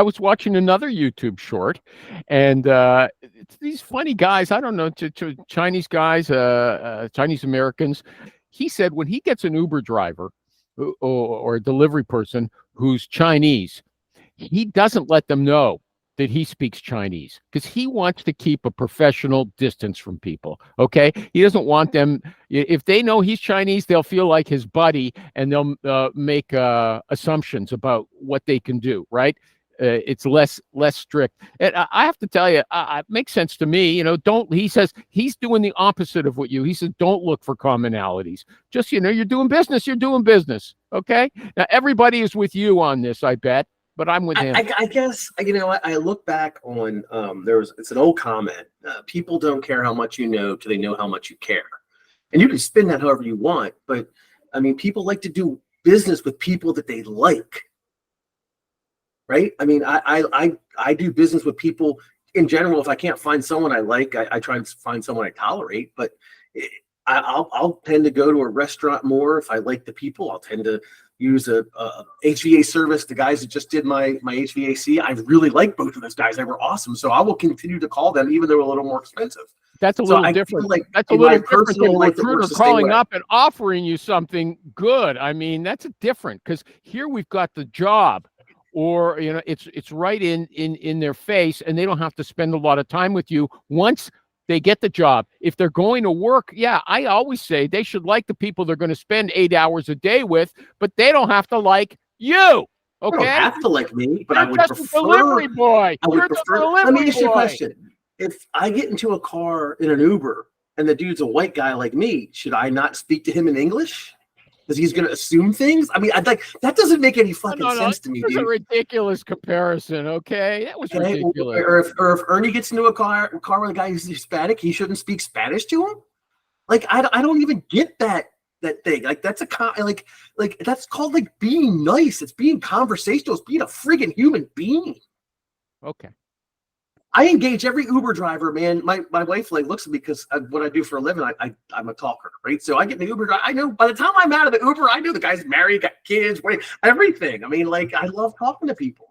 I was watching another YouTube short, and it's these funny guys. I don't know, Chinese guys, Chinese Americans. He said when he gets an Uber driver or a delivery person who's Chinese, he doesn't let them know that he speaks Chinese because he wants to keep a professional distance from people. Okay. He doesn't want them, if they know he's Chinese, they'll feel like his buddy and they'll make assumptions about what they can do. Right. It's less strict. And I have to tell you, it makes sense to me. Don't, he says he's doing the opposite of what he says, don't look for commonalities. Just, you're doing business, you're doing business. Okay. Now, everybody is with you on this, I bet. But I'm with him. I guess, I look back on, it's an old comment. People don't care how much you know till they know how much you care. And you can spin that however you want. But, people like to do business with people that they like. Right? I do business with people in general. If I can't find someone I like, I try and find someone I tolerate. But I'll tend to go to a restaurant more if I like the people. I'll tend to use a HVA service. The guys that just did my HVAC, I really like both of those guys. They were awesome. So I will continue to call them, even though they're a little more expensive. That's a little different. That's a little different than a recruiter calling up and offering you something good. That's a different, because here we've got the job, or it's right in their face, and they don't have to spend a lot of time with you once they get the job. If they're going to work, I always say they should like the people they're going to spend 8 hours a day with, but they don't have to like you. Okay, they don't have to like me, but I would prefer. Delivery boy. You're the delivery Let me ask you a boy. question. If I get into a car in an Uber and the dude's a white guy like me, should I not speak to him in English? Because he's going to assume things. That doesn't make any fucking sense to me, dude. That's a ridiculous comparison. Okay, that was ridiculous. Or if Ernie gets into a car with a guy who's Hispanic, he shouldn't speak Spanish to him. I don't even get that thing. That's that's called being nice. It's being conversational. It's being a friggin' human being. Okay. I engage every Uber driver, man. My wife looks at me because what I do for a living, I'm a talker, right? So I get in the Uber driver. I know by the time I'm out of the Uber, I know the guy's married, got kids, everything. I love talking to people.